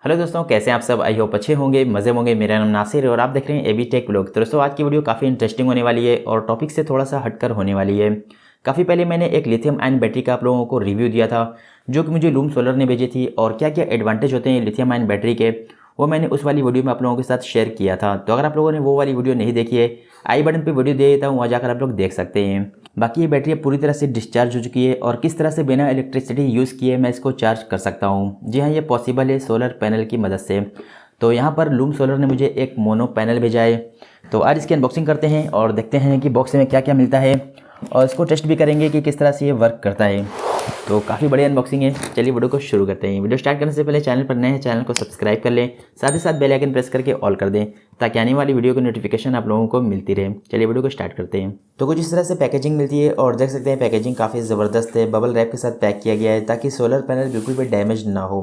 Hello दोस्तों, कैसे हैं आप सब। आई होप अच्छे होंगे, मज़े होंगे। मेरा नाम नासिर है और आप देख रहे हैं एबी टेक व्लॉग। तो दोस्तों आज की वीडियो काफ़ी इंटरेस्टिंग होने वाली है और टॉपिक से थोड़ा सा हटकर होने वाली है। काफ़ी पहले मैंने एक लिथियम आयन बैटरी का आप लोगों को रिव्यू दिया था जो कि मुझे लूम सोलर ने भेजी थी, और क्या क्या एडवांटेज होते हैं लिथियम आयन बैटरी के वो मैंने उस वाली वीडियो में आप लोगों के साथ शेयर किया था। तो अगर आप लोगों ने वो वाली वीडियो नहीं देखी है, आई बटन पे वीडियो दे देता हूँ, वहाँ जाकर आप लोग देख सकते हैं। बाकी ये बैटरी पूरी तरह से डिस्चार्ज हो चुकी है और किस तरह से बिना इलेक्ट्रिसिटी यूज़ किए मैं इसको चार्ज कर सकता हूँ। जी हाँ, ये पॉसिबल है सोलर पैनल की मदद से। तो यहाँ पर लूम सोलर ने मुझे एक मोनो पैनल भेजा है। तो आज इसकी अनबॉक्सिंग करते हैं और देखते हैं कि बॉक्स में क्या क्या मिलता है, और इसको टेस्ट भी करेंगे कि किस तरह से ये वर्क करता है। तो काफ़ी बड़ी अनबॉक्सिंग है। चलिए वीडियो को शुरू करते हैं। वीडियो स्टार्ट करने से पहले चैनल पर नए हैं, चैनल को सब्सक्राइब कर लें, साथ ही साथ बेल आइकन प्रेस करके ऑल कर दें ताकि आने वाली वीडियो की नोटिफिकेशन आप लोगों को मिलती रहे। चलिए वीडियो को स्टार्ट करते हैं। तो कुछ इस तरह से पैकेजिंग मिलती है और देख सकते हैं पैकेजिंग काफ़ी ज़बरदस्त है। बबल रैप के साथ पैक किया गया है ताकि सोलर पैनल बिल्कुल भी डैमेज ना हो।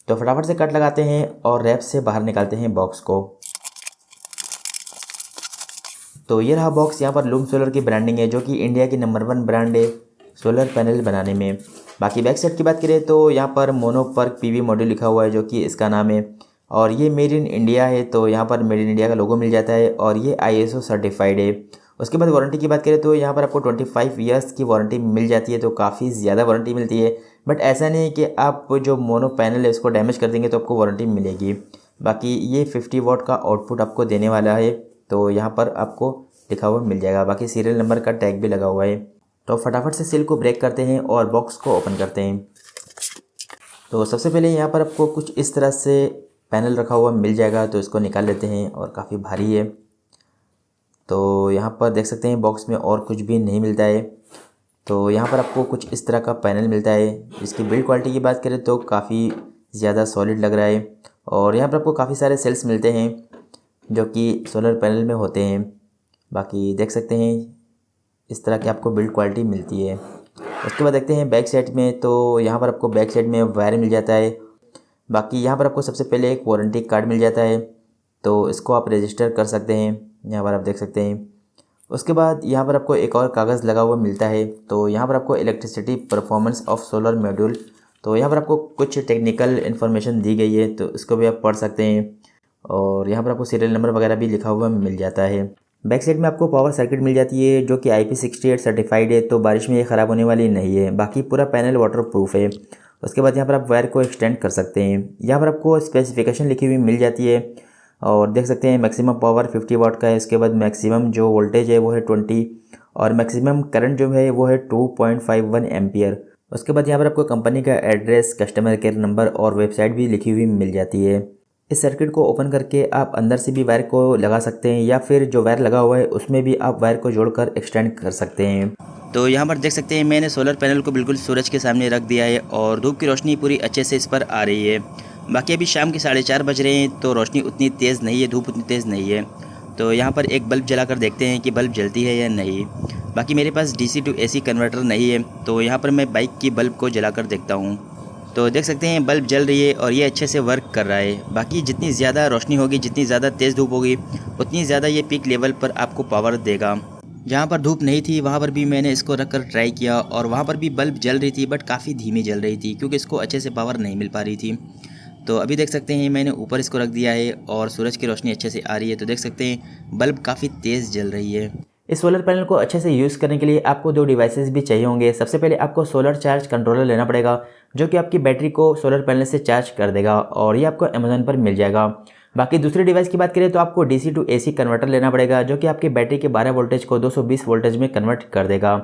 तो फटाफट से कट लगाते हैं और रैप से बाहर निकालते हैं बॉक्स को। तो ये रहा बॉक्स। यहाँ पर लूम सोलर की ब्रांडिंग है जो कि इंडिया की नंबर 1 ब्रांड है सोलर पैनल बनाने में। बाकी बैक साइड की बात करें तो यहाँ पर मोनोपर्क पीवी मॉड्यूल लिखा हुआ है जो कि इसका नाम है, और ये मेड इन इंडिया है। तो यहाँ पर मेड इन इंडिया का लोगो मिल जाता है और ये ISO सर्टिफाइड है। उसके बाद वारंटी की बात करें तो यहाँ पर आपको 25 ईयर्स की वारंटी मिल जाती है। तो काफ़ी ज़्यादा वारंटी मिलती है, बट ऐसा नहीं है कि आप जो मोनो पैनल है उसको डैमेज कर देंगे तो आपको वारंटी मिलेगी। बाकी ये 50 वाट का आउटपुट आपको देने वाला है, तो यहाँ पर आपको लिखा हुआ मिल जाएगा। बाकी सीरियल नंबर का टैग भी लगा हुआ है। तो फटाफट से सील को ब्रेक करते हैं और बॉक्स को ओपन करते हैं। तो सबसे पहले यहाँ पर आपको कुछ इस तरह से पैनल रखा हुआ मिल जाएगा, तो इसको निकाल लेते हैं और काफ़ी भारी है। तो यहाँ पर देख सकते हैं बॉक्स में और कुछ भी नहीं मिलता है। तो यहाँ पर आपको कुछ इस तरह का पैनल मिलता है। इसकी बिल्ड क्वालिटी की बात करें तो काफ़ी ज़्यादा सॉलिड लग रहा है, और यहाँ पर आपको काफ़ी सारे सेल्स मिलते हैं जो कि सोलर पैनल में होते हैं। बाकी देख सकते हैं इस तरह की आपको बिल्ड क्वालिटी मिलती है। उसके बाद देखते हैं बैक साइड में। तो यहाँ पर आपको बैक साइड में वायर मिल जाता है। बाकी यहाँ पर आपको सबसे पहले एक वारंटी कार्ड मिल जाता है, तो इसको आप रजिस्टर कर सकते हैं। यहाँ पर आप देख सकते हैं। उसके बाद यहाँ पर आपको एक और कागज़ लगा हुआ मिलता है। तो यहाँ पर आपको electricity performance of solar module, तो यहाँ पर आपको कुछ टेक्निकल इन्फॉर्मेशन दी गई है, तो इसको भी आप पढ़ सकते हैं। और यहाँ पर आपको सीरियल नंबर वगैरह भी लिखा हुआ मिल जाता है। बैक साइड में आपको पावर सर्किट मिल जाती है जो कि IP68 सर्टिफाइड है, तो बारिश में ये ख़राब होने वाली नहीं है। बाकी पूरा पैनल वाटर प्रूफ है। उसके बाद यहाँ पर आप वायर को एक्सटेंड कर सकते हैं। यहाँ पर आपको स्पेसिफिकेशन लिखी हुई मिल जाती है, और देख सकते हैं मैक्सिमम पावर 50 वाट का है। इसके बाद मैक्सिमम जो वोल्टेज है वो है 20, और मैक्सिमम करंट जो है वो है 2.51 एम्पियर। उसके बाद यहाँ पर आपको कंपनी का एड्रेस, कस्टमर केयर नंबर और वेबसाइट भी लिखी हुई मिल जाती है। इस सर्किट को ओपन करके आप अंदर से भी वायर को लगा सकते हैं, या फिर जो वायर लगा हुआ है उसमें भी आप वायर को जोड़कर एक्सटेंड कर सकते हैं। तो यहाँ पर देख सकते हैं मैंने सोलर पैनल को बिल्कुल सूरज के सामने रख दिया है और धूप की रोशनी पूरी अच्छे से इस पर आ रही है। बाकी अभी शाम के 4:30 बज रहे हैं, तो रोशनी उतनी तेज़ नहीं है, धूप उतनी तेज़ नहीं है। तो यहाँ पर एक बल्ब जलाकर देखते हैं कि बल्ब जलती है या नहीं। बाकी मेरे पास DC to AC कन्वर्टर नहीं है, तो यहाँ पर मैं बाइक की बल्ब को जलाकर देखता हूँ। तो देख सकते हैं बल्ब जल रही है और ये अच्छे से वर्क कर रहा है। बाकी जितनी ज़्यादा रोशनी होगी, जितनी ज़्यादा तेज़ धूप होगी, उतनी ज़्यादा ये पीक लेवल पर आपको पावर देगा। जहाँ पर धूप नहीं थी वहाँ पर भी मैंने इसको रख कर ट्राई किया, और वहाँ पर भी बल्ब जल रही थी, बट काफ़ी धीमी जल रही थी क्योंकि इसको अच्छे से पावर नहीं मिल पा रही थी। तो अभी देख सकते हैं मैंने ऊपर इसको रख दिया है और सूरज की रोशनी अच्छे से आ रही है। तो देख सकते हैं बल्ब काफ़ी तेज़ जल रही है। इस सोलर पैनल को अच्छे से यूज़ करने के लिए आपको 2 डिवाइसेस भी चाहिए होंगे। सबसे पहले आपको सोलर चार्ज कंट्रोलर लेना पड़ेगा जो कि आपकी बैटरी को सोलर पैनल से चार्ज कर देगा, और ये आपको अमेज़न पर मिल जाएगा। बाकी दूसरी डिवाइस की बात करें तो आपको DC to AC कन्वर्टर लेना पड़ेगा जो कि आपकी बैटरी के 12 वोल्टेज को 220 वोल्टेज में कन्वर्ट कर देगा,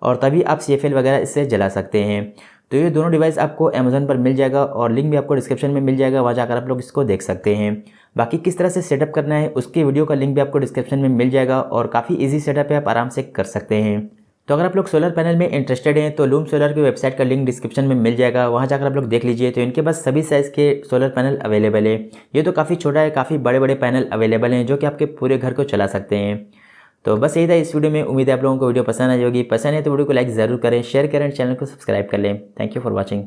और तभी आप CFL वगैरह इससे जला सकते हैं। तो ये दोनों डिवाइस आपको अमेज़न पर मिल जाएगा, और लिंक भी आपको डिस्क्रिप्शन में मिल जाएगा, वहाँ जाकर आप लोग इसको देख सकते हैं। बाकी किस तरह से सेटअप करना है उसकी वीडियो का लिंक भी आपको डिस्क्रिप्शन में मिल जाएगा, और काफ़ी इजी सेटअप है, आप आराम से कर सकते हैं। तो अगर आप लोग सोलर पैनल में इंटरेस्टेड हैं तो लूम सोलर की वेबसाइट का लिंक डिस्क्रिप्शन में मिल जाएगा, वहाँ जाकर आप लोग देख लीजिए। तो इनके पास सभी साइज़ के सोलर पैनल अवेलेबल है। ये तो काफ़ी छोटा है, काफ़ी बड़े बड़े पैनल अवेलेबल हैं जो कि आपके पूरे घर को चला सकते हैं। तो बस यही था इस वीडियो में। उम्मीद है आप लोगों को वीडियो पसंद आई होगी। पसंद है तो वीडियो को लाइक ज़रूर करें, शेयर करें, चैनल को सब्सक्राइब कर लें। Thank you for watching.